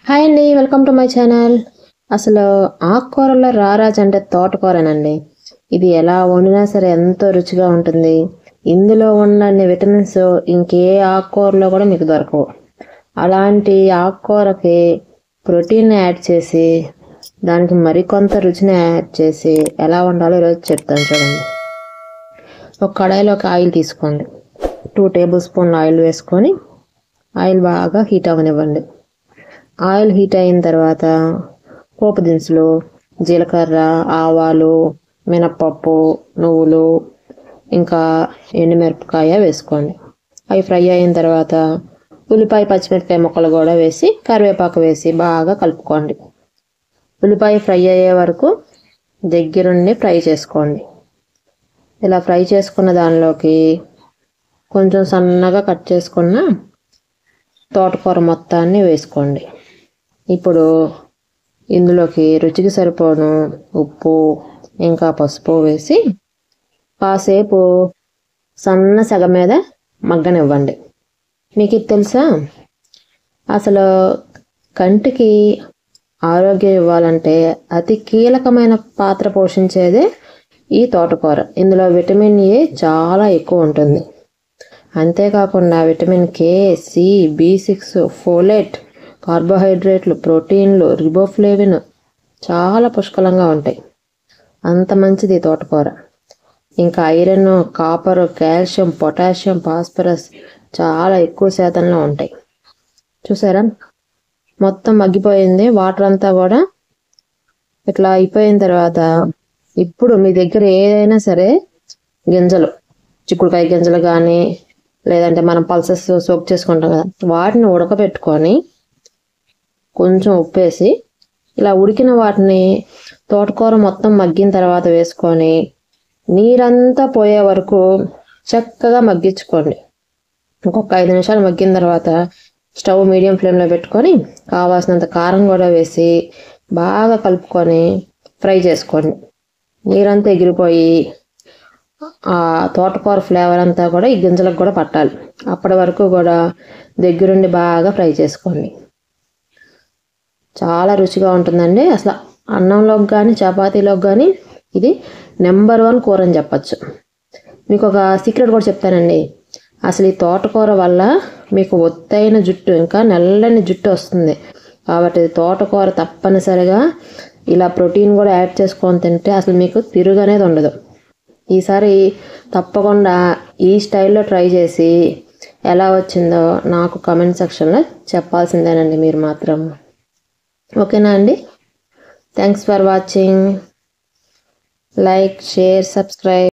Hi అండి, welcome to my channel. అసలు ఆకుకూరలో రారాజు అంటే తోటకూరనండి. ఇది ఎలా వండినా సరే ఎంతో రుచిగా ఉంటుంది. ఇందులో ఉన్న విటమిన్స్ ఇంకే ఆకుకూరలో కూడా మీకు దొరకవు. అలాంటి ఆకుకూరకి ప్రోటీన్ యాడ్ చేసి దానికి మరికొంత రుచిని యాడ్ చేసి ఎలా వండాలో ఈరోజు చెప్తాను చూడండి. ఒక కడాయిలోకి ఆయిల్ తీసుకోండి. 2 టేబుల్ స్పూన్ల ఆయిల్ వేసుకొని ఆయిల్ బాగా హీట్ అవ్వనివ్వండి. ఆయిల్ హీట్ అయిన తర్వాత పోపు దినుసులు, జీలకర్ర, ఆవాలు, మినప్పప్పు, నువ్వులు, ఇంకా ఎండుమిరపకాయ వేసుకోండి. అవి ఫ్రై అయిన తర్వాత ఉల్లిపాయ, పచ్చిమిరపకాయ ముక్కలు కూడా వేసి కరివేపాకు వేసి బాగా కలుపుకోండి. ఉల్లిపాయ ఫ్రై అయ్యే వరకు దగ్గరుండి ఫ్రై చేసుకోండి. ఇలా ఫ్రై చేసుకున్న దానిలోకి కొంచెం సన్నగా కట్ చేసుకున్న తోటకూర మొత్తాన్ని వేసుకోండి. ఇప్పుడు ఇందులోకి రుచికి సరిపోను ఉప్పు ఇంకా పసుపు వేసి కాసేపు సన్న సెగ మీద మగ్గనివ్వండి. మీకు ఇది తెలుసా, అసలు కంటికి ఆరోగ్యం ఇవ్వాలంటే అతి కీలకమైన పాత్ర పోషించేదే ఈ తోటకూర. ఇందులో విటమిన్ ఏ చాలా ఎక్కువ ఉంటుంది. అంతేకాకుండా vitamin K, C, B6, folate, కార్బోహైడ్రేట్లు, ప్రోటీన్లు, రిబోఫ్లేవిన్ చాలా పుష్కలంగా ఉంటాయి. అంత మంచిది తోటకూర. ఇంకా iron, copper, calcium, potassium, phosphorus చాలా ఎక్కువ శాతంలో ఉంటాయి. చూసారా, మొత్తం మగ్గిపోయింది. వాటర్ అంతా కూడా ఇట్లా అయిపోయిన తర్వాత ఇప్పుడు మీ దగ్గర ఏదైనా సరే గింజలు, చిక్కుడుకాయ గింజలు కానీ లేదంటే మనం పల్సెస్ సోక్ చేసుకుంటాం కదా, వాటిని ఉడకబెట్టుకొని కొంచెం ఉప్పేసి ఇలా ఉడికిన వాటిని తోటకూర మొత్తం మగ్గిన తర్వాత వేసుకొని నీరంతా పోయే వరకు చక్కగా మగ్గించుకోండి. ఇంకొక 5 నిమిషాలు మగ్గిన తర్వాత స్టవ్ మీడియం ఫ్లేమ్లో పెట్టుకొని కావాల్సినంత కారం కూడా వేసి బాగా కలుపుకొని ఫ్రై చేసుకోండి. నీరంతా ఎగిరిపోయి ఆ తోటకూర ఫ్లేవర్ అంతా కూడా ఈ గింజలకు కూడా పట్టాలి. అప్పటి వరకు కూడా దగ్గరుండి బాగా ఫ్రై చేసుకోండి. చాలా రుచిగా ఉంటుందండి. అసలు అన్నంలోకి కానీ చపాతీలోకి కానీ ఇది నెంబర్ 1 కూర అని చెప్పచ్చు. మీకు ఒక సీక్రెట్ కూడా చెప్తానండి. అసలు ఈ తోటకూర వల్ల మీకు ఒత్తైన జుట్టు, ఇంకా నల్లని జుట్టు వస్తుంది. కాబట్టి తోటకూర తప్పనిసరిగా ఇలా ప్రోటీన్ కూడా యాడ్ చేసుకొని తింటే అసలు మీకు తిరుగు అనేది ఉండదు. ఈసారి తప్పకుండా ఈ స్టైల్లో ట్రై చేసి ఎలా వచ్చిందో నాకు కామెంట్ సెక్షన్లో చెప్పాల్సిందేనండి మీరు మాత్రం. ఓకేనా అండి? Thanks for watching. Like, share, subscribe.